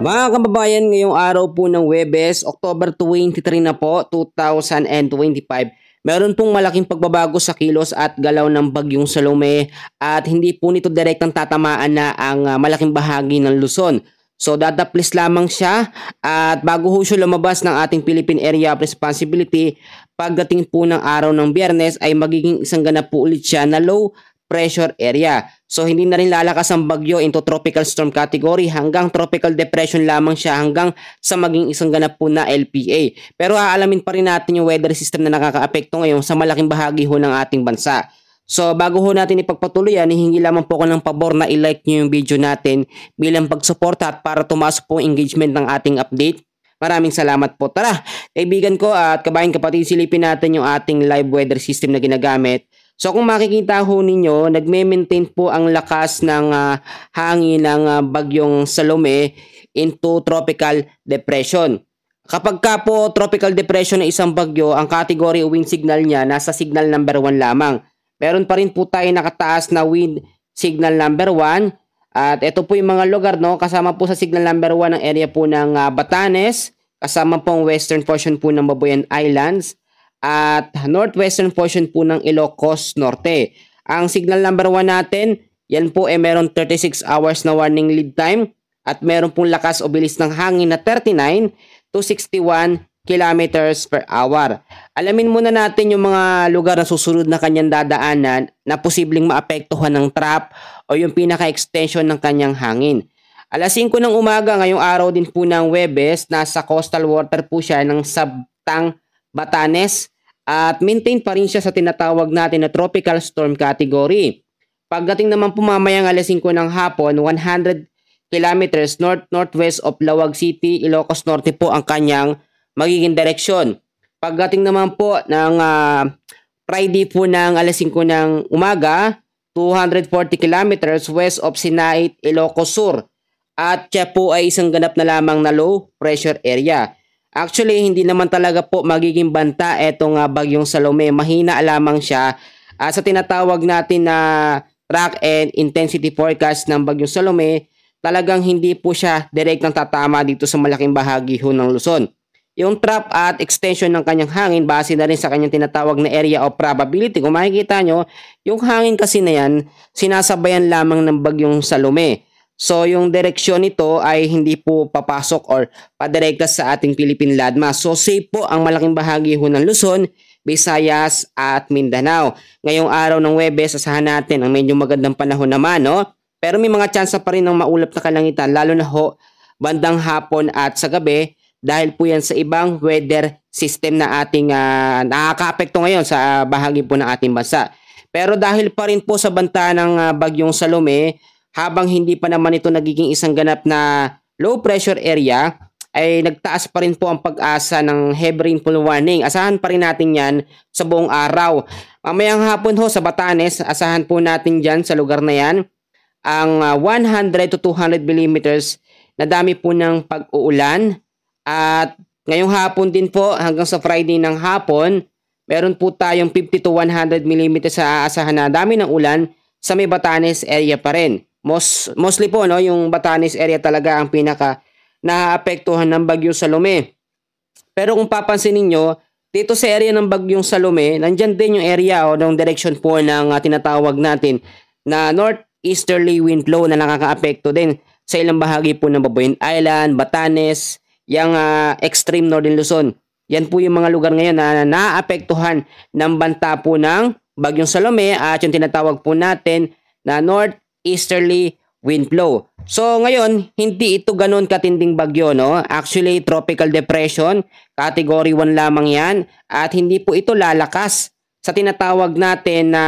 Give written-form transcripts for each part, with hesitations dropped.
Mga kababayan, ngayong araw po ng Webes, October 23 na po, 2025, meron pong malaking pagbabago sa kilos at galaw ng bagyong Salome at hindi po nito direktang tatamaan na ang malaking bahagi ng Luzon. So dadaplis lamang siya at bago ho siya lumabas ng ating Philippine Area of Responsibility, pagdating po ng araw ng Biyernes ay magiging isang ganap po ulit siya na low pressure area. So hindi na rin lalakas ang bagyo into tropical storm category hanggang tropical depression lamang siya hanggang sa maging isang ganap po na LPA. Pero aalamin pa rin natin yung weather system na nakakaapekto ngayon sa malaking bahagi ho ng ating bansa. So bago ho natin ipagpatuloy yan, hihingi lamang po ko ng pabor na i-like nyo yung video natin bilang pagsuporta at para tumaas po engagement ng ating update. Maraming salamat po. Tara, kaibigan ko at kabayan kapatid, silipin natin yung ating live weather system na ginagamit. So kung makikita ho ninyo, nagme-maintain po ang lakas ng hangin ng bagyong Salome into tropical depression. Kapag ka po tropical depression na isang bagyo, ang category wind signal niya nasa signal number 1 lamang. Meron pa rin po tayo nakataas na wind signal number 1. At ito po yung mga lugar, no, kasama po sa signal number 1 ang area po ng Batanes, kasama po ang western portion po ng Babuyan Islands, at northwestern portion po ng Ilocos Norte. Ang signal number 1 natin, yan po ay meron 36 hours na warning lead time at meron pong lakas o bilis ng hangin na 39 to 61 kilometers per hour. Alamin muna natin yung mga lugar na susunod na kanyang dadaanan na posibleng maapektuhan ng trap o yung pinaka-extension ng kanyang hangin. Alas 5 ng umaga ngayong araw din po ng Webes, nasa coastal water po siya ng Sabtang Batanes at maintain pa rin siya sa tinatawag natin na tropical storm category. Pagdating naman po mamayang alas 5 ng hapon, 100 kilometers north-northwest of Lawag City, Ilocos Norte po ang kanyang magiging direksyon. Pagdating naman po ng Friday po ng alas 5 ng umaga, 240 kilometers west of Sinait, Ilocos Sur. At siya po ay isang ganap na lamang na low pressure area. Actually, hindi naman talaga po magiging banta etong bagyong Salome. Mahina lamang siya sa tinatawag natin na track and intensity forecast ng bagyong Salome. Talagang hindi po siya direktang tatama dito sa malaking bahagi ho ng Luzon. Yung trap at extension ng kanyang hangin base na rin sa kanyang tinatawag na area of probability. Kung makikita nyo, yung hangin kasi na yan, sinasabayan lamang ng bagyong Salome. So yung direksyon nito ay hindi po papasok or padirekta sa ating Philippine landmass. So safe po ang malaking bahagi ho ng Luzon, Visayas at Mindanao. Ngayong araw ng Webes, asahan natin ang medyo magandang panahon naman, no? Pero may mga tsansa pa rin ng maulap na kalangitan, lalo na ho bandang hapon at sa gabi, dahil po yan sa ibang weather system na ating nakakaapekto ngayon sa bahagi po ng ating bansa. Pero dahil pa rin po sa banta ng bagyong Salome, habang hindi pa naman ito nagiging isang ganap na low pressure area, ay nagtaas pa rin po ang pag-asa ng heavy rainfall warning. Asahan pa rin natin yan sa buong araw. Mamayang hapon ho sa Batanes, asahan po natin dyan sa lugar na yan ang 100 to 200 millimeters na dami po ng pag-uulan. At ngayong hapon din po hanggang sa Friday ng hapon, meron po tayong 50 to 100 millimeters sa aasahan na dami ng ulan sa may Batanes area pa rin. Mostly po, no, yung Batanes area talaga ang pinaka naapektuhan ng bagyong Salome. Pero kung papansin niyo, dito sa area ng bagyong Salome, nandyan din yung area o ng direction po ng tinatawag natin na northeasterly wind flow na nakakaapekto din sa ilang bahagi po ng Babuyan Island, Batanes, yung extreme northern Luzon. Yan po yung mga lugar ngayon na naapektuhan ng banta po ng bagyong Salome at yung tinatawag po natin na northeasterly wind flow. So ngayon, hindi ito ganun katinding bagyo, no? Actually, tropical depression, category 1 lamang yan at hindi po ito lalakas sa tinatawag natin na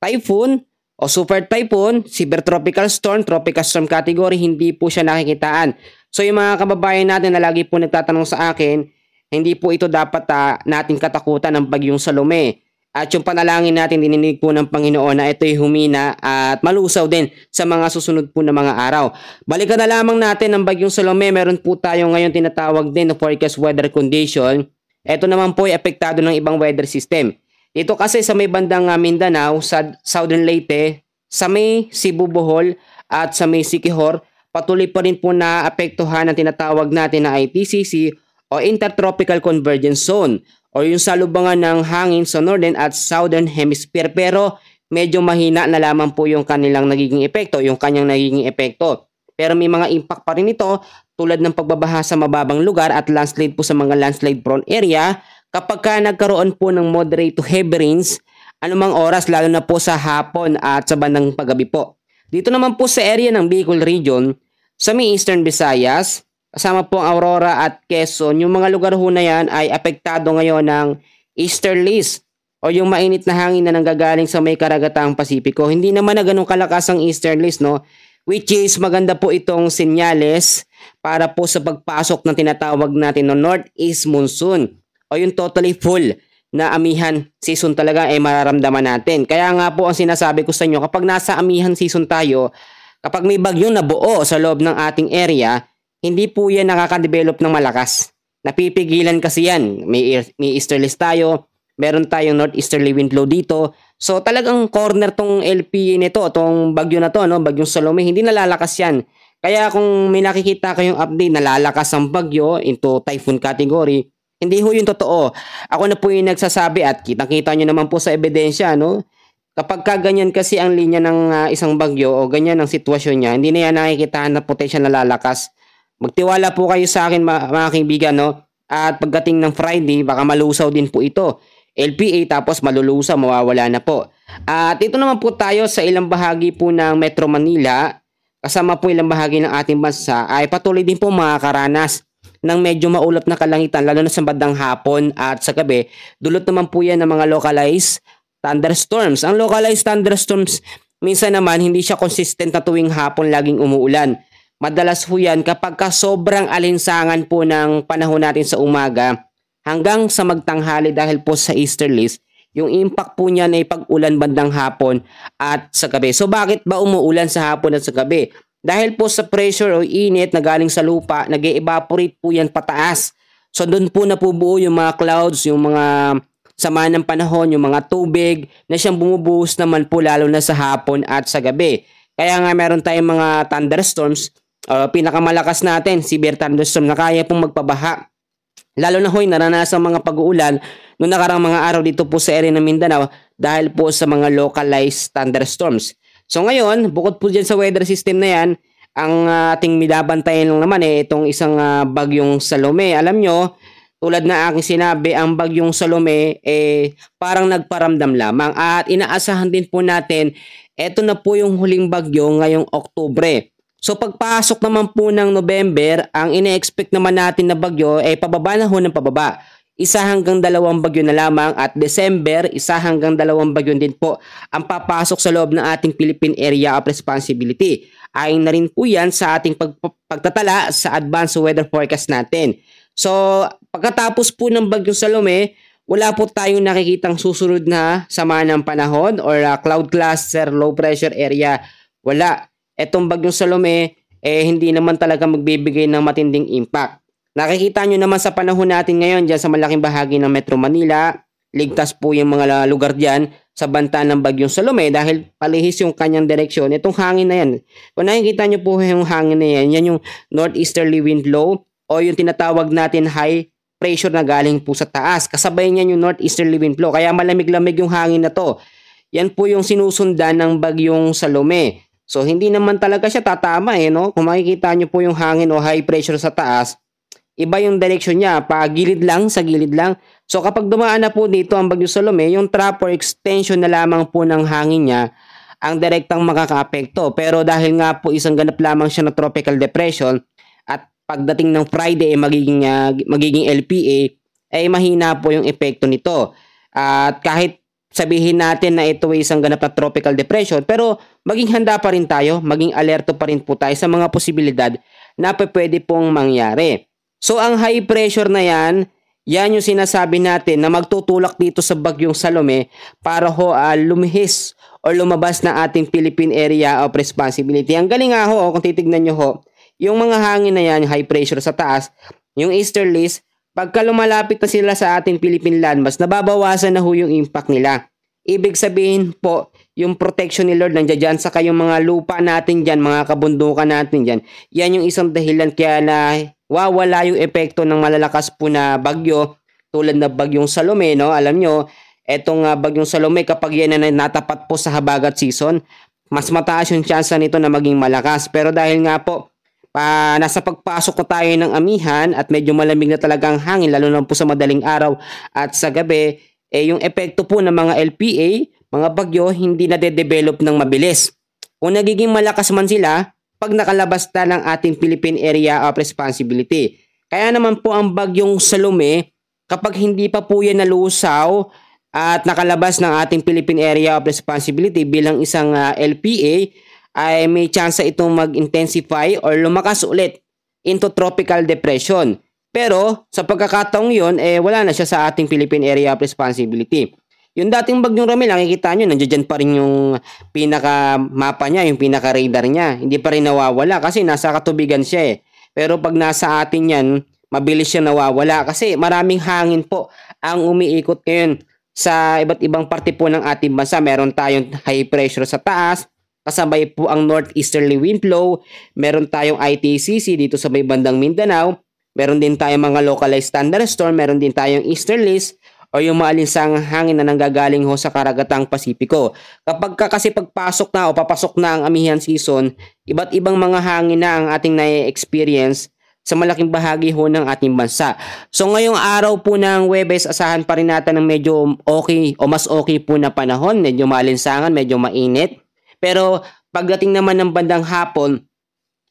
typhoon o super typhoon, severe tropical storm, tropical storm category, hindi po siya nakikitaan. So yung mga kababayan natin na lagi po nagtatanong sa akin, hindi po ito dapat nating katakutan ng bagyong Salome. At yung panalangin natin, dininig po ng Panginoon na ito'y humina at malusaw din sa mga susunod po na mga araw. Balikan na lamang natin ang bagyong Salome. Meron po tayo ngayon tinatawag din na forecast weather condition. Ito naman po ay apektado ng ibang weather system. Ito kasi sa may bandang Mindanao, sa Southern Leyte, sa may Cebu, Bohol at sa may Siquijor, patuloy pa rin po na apektuhan ang tinatawag natin na ITCZ o Intertropical Convergence Zone o yung salubangan ng hangin sa Northern at Southern Hemisphere, pero medyo mahina na lamang po yung kanyang nagiging epekto. Pero may mga impact pa rin ito tulad ng pagbabaha sa mababang lugar at landslide po sa mga landslide prone area kapag ka nagkaroon po ng moderate to heavy rains anumang oras, lalo na po sa hapon at sa bandang paggabi po. Dito naman po sa area ng Bicol Region, sa may Eastern Visayas, kasama po ang Aurora at Quezon, yung mga lugar ho na yan ay apektado ngayon ng easterlies o yung mainit na hangin na nanggagaling sa may karagatang Pasipiko. Hindi naman na ganun kalakas ang easterlies, no? Which is maganda po itong senyales para po sa pagpasok ng tinatawag natin no northeast monsoon o yung totally full na amihan season talaga ay mararamdaman natin. Kaya nga po ang sinasabi ko sa inyo, kapag nasa amihan season tayo, kapag may bagyo na buo sa loob ng ating area, hindi po yan nakaka-develop ng malakas. Napipigilan kasi yan. May easterlies tayo, meron tayong northeasterly wind flow dito. So talagang corner tong LPA nito, tong bagyo na to, no? Bagyong Salome, hindi nalalakas yan. Kaya kung may nakikita kayong update, nalalakas ang bagyo into typhoon category, hindi ho yung totoo. Ako na po yung nagsasabi at kitang-kita nyo naman po sa ebidensya, no? Kapag ganyan kasi ang linya ng isang bagyo o ganyan ang sitwasyon niya, hindi na yan nakikita na potential na lalakas. Magtiwala po kayo sa akin mga kaibigan, no? At pagdating ng Friday, baka malusaw din po ito. LPA tapos malulusaw, mawawala na po. At ito naman po tayo sa ilang bahagi po ng Metro Manila. Kasama po ilang bahagi ng ating bansa ay patuloy din po makakaranas ng medyo maulap na kalangitan lalo na sa bandang hapon at sa gabi. Dulot naman po yan ng mga localized thunderstorms. Ang localized thunderstorms, minsan naman hindi siya consistent na tuwing hapon laging umuulan. Madalas po yan kapag sobrang alinsangan po ng panahon natin sa umaga hanggang sa magtanghali dahil po sa easterlies, yung impact po niyan ay pag-ulan bandang hapon at sa gabi. So bakit ba umuulan sa hapon at sa gabi? Dahil po sa pressure o init na galing sa lupa, nag-evaporate po yan pataas. So doon po napubuo yung mga clouds, yung mga sama ng panahon, yung mga tubig na siyang bumubuhos naman po lalo na sa hapon at sa gabi. Kaya nga meron tayong mga thunderstorms, pinakamalakas natin, severe thunderstorm na kaya pong magpabaha. Lalo na hoy, naranasan mga pag-uulan noong nakarang mga araw dito po sa area ng Mindanao dahil po sa mga localized thunderstorms. So ngayon, bukod po dyan sa weather system na yan, ang ating midabantayan lang naman itong isang bagyong Salome. Alam nyo, tulad na aking sinabi, ang bagyong Salome parang nagparamdam lamang at inaasahan din po natin, eto na po yung huling bagyo ngayong Oktubre. So pagpasok naman po ng November, ang ine-expect naman natin na bagyo ay pababa na ho ng pababa. 1 hanggang 2 bagyo na lamang at December, 1 hanggang 2 bagyo din po ang papasok sa loob ng ating Philippine Area of Responsibility. Ayon na rin po yan sa ating pagtatala sa advanced weather forecast natin. So pagkatapos po ng bagyong Salome, wala po tayong nakikitang susunod na sama ng panahon or cloud cluster, low pressure area. Wala. Etong bagyong Salome, hindi naman talaga magbibigay ng matinding impact. Nakikita nyo naman sa panahon natin ngayon dyan sa malaking bahagi ng Metro Manila, ligtas po yung mga lugar dyan sa banta ng bagyong Salome dahil palihis yung kanyang direksyon. Itong hangin na yan, kung nakikita nyo po yung hangin na yan, yan yung northeasterly wind low o yung tinatawag natin high pressure na galing po sa taas. Kasabay niyan yung northeasterly wind flow, kaya malamig-lamig yung hangin na to. Yan po yung sinusundan ng bagyong Salome. So hindi naman talaga siya tatama no? Kung makikita nyo po yung hangin o high pressure sa taas, iba yung direction niya, pagilid lang, sa gilid lang. So kapag dumaan na po dito ang bagyong Salome, yung trap or extension na lamang po ng hangin niya ang direktang makakaapekto. Pero dahil nga po isang ganap lamang siya na tropical depression at pagdating ng Friday magiging LPA, ay mahina po yung epekto nito. At kahit sabihin natin na ito ay isang ganap na tropical depression, pero maging handa pa rin tayo, maging alerto pa rin po tayo sa mga posibilidad na pwede pong mangyari. So ang high pressure na yan yung sinasabi natin na magtutulak dito sa bagyong Salome para ho lumihis o lumabas na ating Philippine Area of Responsibility. Ang galing nga ho, kung titignan nyo ho, yung mga hangin na yan, high pressure sa taas, yung easterlies, pagka lumalapit na sila sa ating Philippine landmass, nababawasan na ho yung impact nila. Ibig sabihin po, yung protection ni Lord nandiyan dyan, saka yung mga lupa natin dyan, mga kabundukan natin dyan, yan yung isang dahilan kaya na wawala yung epekto ng malalakas po na bagyo tulad na bagyong Salome, no? Alam nyo, etong bagyong Salome kapag yan na natapat po sa habagat season, mas mataas yung chance nito na maging malakas. Pero dahil nga po, nasa pagpasok ko tayo ng amihan at medyo malamig na talagang hangin, lalo na po sa madaling araw at sa gabi, yung epekto po ng mga LPA, mga bagyo, hindi na de-develop ng mabilis. Kung nagiging malakas man sila, pag nakalabas na ng ating Philippine Area of Responsibility. Kaya naman po ang bagyong Salome, kapag hindi pa po yan nalusaw at nakalabas ng ating Philippine Area of Responsibility bilang isang LPA, ay may chance itong mag-intensify or lumakas ulit into tropical depression. Pero sa pagkakataong yun, wala na siya sa ating Philippine Area of Responsibility. Yung dating bagyong Ramil, nakikita nyo, nandiyan pa rin yung pinaka-mapa niya, yung pinaka-radar niya. Hindi pa rin nawawala kasi nasa katubigan siya eh. Pero pag nasa atin yan, mabilis siya nawawala kasi maraming hangin po ang umiikot ngayon sa iba't ibang parte po ng ating bansa. Meron tayong high pressure sa taas, kasabay po ang northeasterly wind flow, meron tayong ITCC dito sa may bandang Mindanao, meron din tayong mga localized thunderstorm, meron din tayong easterlies o yung maalinsang hangin na nanggagaling ho sa karagatang Pasipiko. Kapag kasi pagpasok na o papasok na ang amihan season, iba't ibang mga hangin na ang ating na-experience sa malaking bahagi ho ng ating bansa. So ngayong araw po ng Huwebes, asahan pa rin natin ng medyo okay o mas okay po na panahon, medyo maalinsangan, medyo mainit. Pero pagdating naman ng bandang hapon,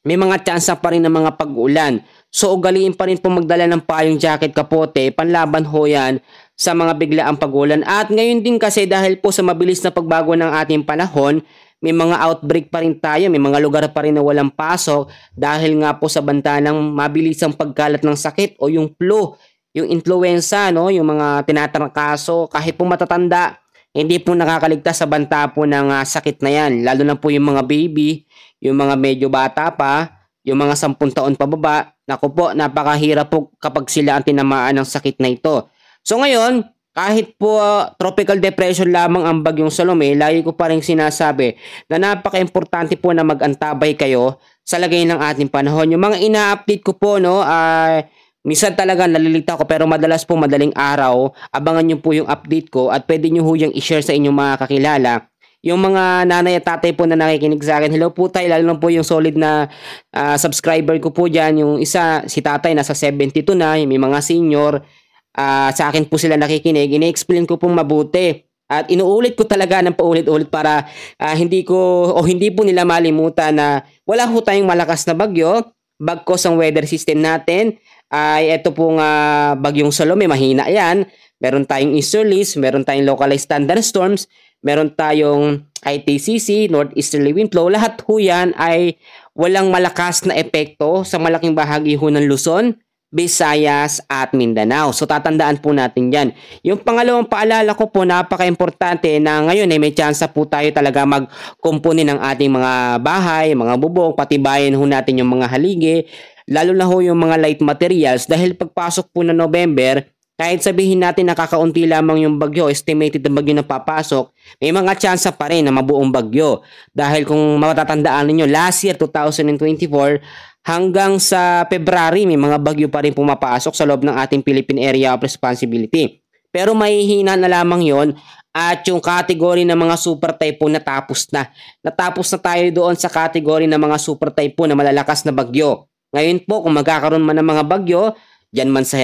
may mga tsansa pa rin ng mga pag-ulan. So ugaliin pa rin po magdala ng payong jacket, kapote, panlaban ho yan sa mga biglaang pag-ulan. At ngayon din kasi dahil po sa mabilis na pagbago ng ating panahon, may mga outbreak pa rin tayo, may mga lugar pa rin na walang pasok dahil nga po sa banta ng mabilisang pagkalat ng sakit o yung flu, yung influenza, no? Yung mga tinatarangkaso, kahit po matatanda, hindi po nakakaligtas sa banta po ng sakit na yan. Lalo na po yung mga baby, yung mga medyo bata pa, yung mga 10 taon pababa. Naku po, napakahirap po kapag sila ang tinamaan ng sakit na ito. So ngayon, kahit po tropical depression lamang ang bagyong Salome, lagi ko pa rin sinasabi na napaka-importante po na mag-antabay kayo sa lagay ng ating panahon. Yung mga ina-update ko po, no, minsan talaga nalilita ko pero madalas po madaling araw, abangan nyo po yung update ko at pwede nyo ho yung i-share sa inyong mga kakilala. Yung mga nanay at tatay po na nakikinig sa akin, hello po tayo, lalo lang po yung solid na subscriber ko po dyan. Yung isa, si tatay, nasa 72 na, may mga senior, sa akin po sila nakikinig, ine-explain ko pong mabuti. At inuulit ko talaga ng paulit-ulit para hindi po nila malimutan na wala ho tayong malakas na bagyo, bagkos ang weather system natin. Ay ito pong bagyong Salome, mahina yan. Meron tayong easterlies, meron tayong localized thunderstorms, meron tayong ITCC, northeasterly wind flow. Lahat ho yan ay walang malakas na epekto sa malaking bahagi ho ng Luzon, Visayas at Mindanao. So tatandaan po natin yan. Yung pangalawang paalala ko po, napaka-importante na ngayon ay may chance po tayo talaga mag-kumpuni ng ating mga bahay, mga bubong, patibayin ho natin yung mga haligi, lalo na ho yung mga light materials dahil pagpasok po ng November, kahit sabihin natin nakakaunti lamang yung bagyo, estimated na bagyo na papasok, may mga chance pa rin na mabuong bagyo. Dahil kung matatandaan niyo last year 2024, hanggang sa February, may mga bagyo pa rin pumapasok sa loob ng ating Philippine Area of Responsibility. Pero mahihina na lamang yon at yung category ng mga super typhoon natapos na. Natapos na tayo doon sa category ng mga super typhoon na malalakas na bagyo. Ngayon po, kung magkakaroon man ng mga bagyo, dyan man sa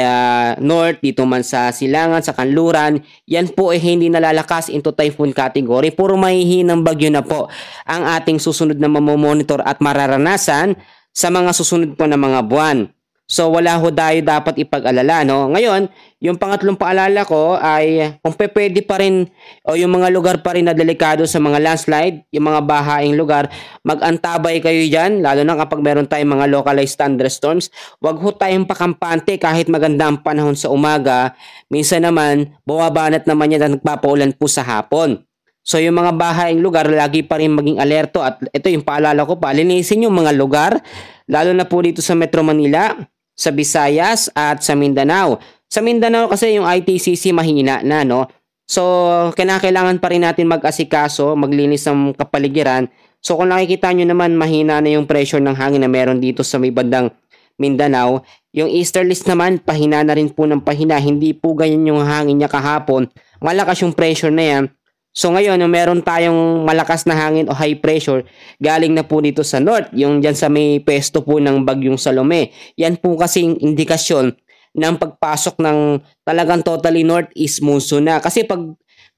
north, dito man sa Silangan, sa Kanluran, yan po ay hindi nalalakas into typhoon category. Puro mahihinang bagyo na po ang ating susunod na mamomonitor at mararanasan sa mga susunod po na mga buwan. So wala ho tayo dapat ipag-alala, no? Ngayon, yung pangatlong paalala ko ay kung pwede pa rin o yung mga lugar pa rin na delikado sa mga landslide, yung mga bahaing lugar, mag-antabay kayo dyan, lalo na kapag meron tayong mga localized thunderstorms. Wag ho tayong pakampante kahit maganda ang panahon sa umaga. Minsan naman, bumabanat naman yan at nagpapaulan po sa hapon. So yung mga bahaing lugar, lagi pa rin maging alerto at ito yung paalala ko pa, linisin yung mga lugar, lalo na po dito sa Metro Manila, sa Visayas at sa Mindanao. Sa Mindanao kasi yung ITCC mahina na, no? So, kinakailangan pa rin natin mag-asikaso, maglinis ng kapaligiran. So, kung nakikita nyo naman, mahina na yung pressure ng hangin na meron dito sa may bandang Mindanao. Yung easterlies naman, pahina na rin po ng pahina. Hindi po ganyan yung hangin niya kahapon. Malakas yung pressure na yan. So ngayon, meron tayong malakas na hangin o high pressure galing na po dito sa north, yung dyan sa may pesto po ng Bagyong Salome. Yan po kasing indikasyon ng pagpasok ng talagang totally northeast monsoon na. Kasi pag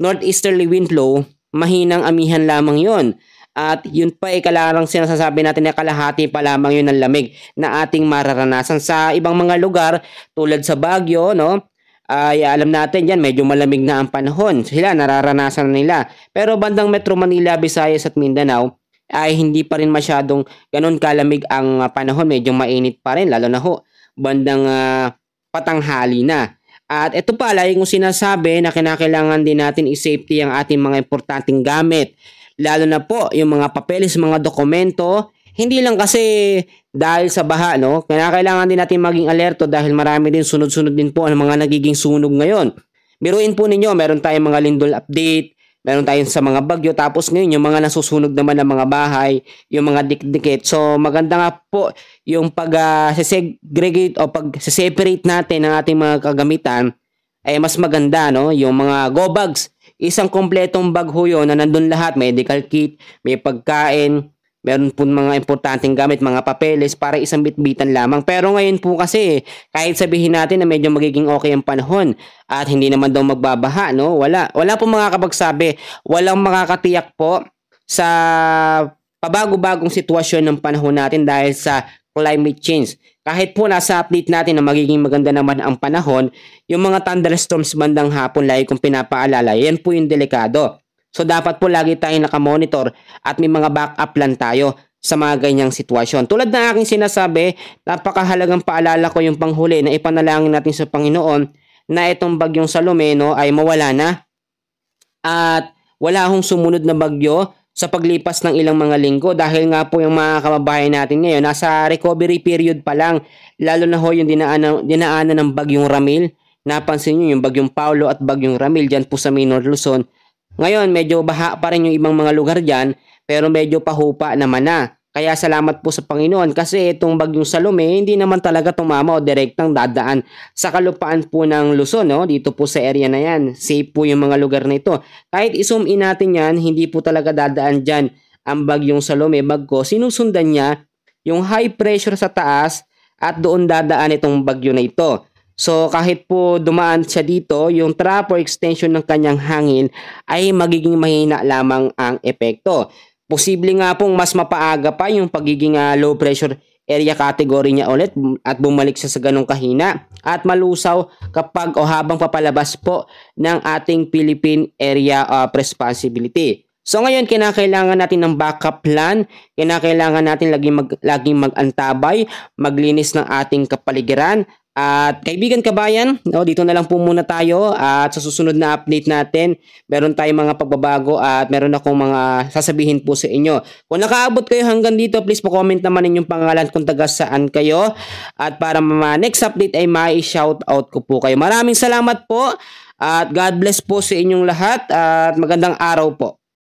northeasterly wind flow, mahinang amihan lamang yon. At yun pa kalarang sinasasabi natin na kalahati pa lamang yun ng lamig na ating mararanasan sa ibang mga lugar tulad sa Baguio, no? Ay alam natin yan, medyo malamig na ang panahon. Sila, nararanasan nila. Pero bandang Metro Manila, Visayas at Mindanao, ay hindi pa rin masyadong ganun kalamig ang panahon. Medyo mainit pa rin, lalo na ho, bandang patanghali na. At ito pala, yung sinasabi na kinakailangan din natin i-safety ang ating mga importanteng gamit. Lalo na po, yung mga papeles, mga dokumento. Hindi lang kasi dahil sa baha, no? Kailangan din natin maging alerto dahil marami din sunod-sunod din po ang mga nagiging sunog ngayon. Biruin po ninyo, meron tayong mga lindol update, meron tayong sa mga bagyo, tapos ngayon yung mga nasusunog naman ng mga bahay, yung mga dikdikit. So maganda nga po yung pag-segregate o pag-separate natin ng ating mga kagamitan ay mas maganda, no? Yung mga go bags, isang kompletong bag ho yun na nandun lahat, medical kit, may pagkain, meron po mga importanteng gamit, mga papeles para isang bitbitan lamang. Pero ngayon po kasi, kahit sabihin natin na medyo magiging okay ang panahon at hindi naman daw magbabaha, no? Wala po makakapagsabi, walang makakatiyak po sa pabago-bagong sitwasyon ng panahon natin dahil sa climate change. Kahit po nasa update natin na magiging maganda naman ang panahon, yung mga thunderstorms bandang hapon, lagi kong pinapaalala, yan po yung delikado. So dapat po lagi tayong nakamonitor at may mga backup plan tayo sa mga ganyang sitwasyon. Tulad ng aking sinasabi, napakahalagang paalala ko yung panghuli na ipanalangin natin sa Panginoon na itong Bagyong Salome, no, ay mawala na at wala hong sumunod na bagyo sa paglipas ng ilang mga linggo dahil nga po yung mga kababayan natin ngayon nasa recovery period pa lang, lalo na ho yung dinaanan ng Bagyong Ramil. Napansin nyo yung Bagyong Paulo at Bagyong Ramil dyan po sa Minor Luzon. Ngayon, medyo baha pa rin yung ibang mga lugar dyan, pero medyo pahupa naman na. Kaya salamat po sa Panginoon kasi itong Bagyong Salome hindi naman talaga tumama o direktang dadaan sa kalupaan po ng Luzon, no? Dito po sa area na yan. Safe po yung mga lugar na ito. Kahit i-zoom in natin yan, hindi po talaga dadaan dyan ang Bagyong Salome. Bagko, sinusundan niya yung high pressure sa taas at doon dadaan itong bagyo na ito. So kahit po dumaan siya dito, yung trap or extension ng kanyang hangin ay magiging mahina lamang ang epekto. Posible nga pong mas mapaaga pa yung pagiging low pressure area category niya ulit at bumalik siya sa ganong kahina at malusaw kapag o habang papalabas po ng ating Philippine Area of Responsibility. So ngayon, kinakailangan natin ng backup plan, kinakailangan natin laging mag-antabay, maglinis ng ating kapaligiran. At kaibigan kabayan, no, dito na lang po muna tayo at sa susunod na update natin, meron tayong mga pagbabago at meron akong mga sasabihin po sa inyo. Kung nakaabot kayo hanggang dito, please po-comment naman inyong pangalan kung taga saan kayo. At para next update ay mai-shoutout ko po kayo. Maraming salamat po at God bless po sa inyong lahat at magandang araw po.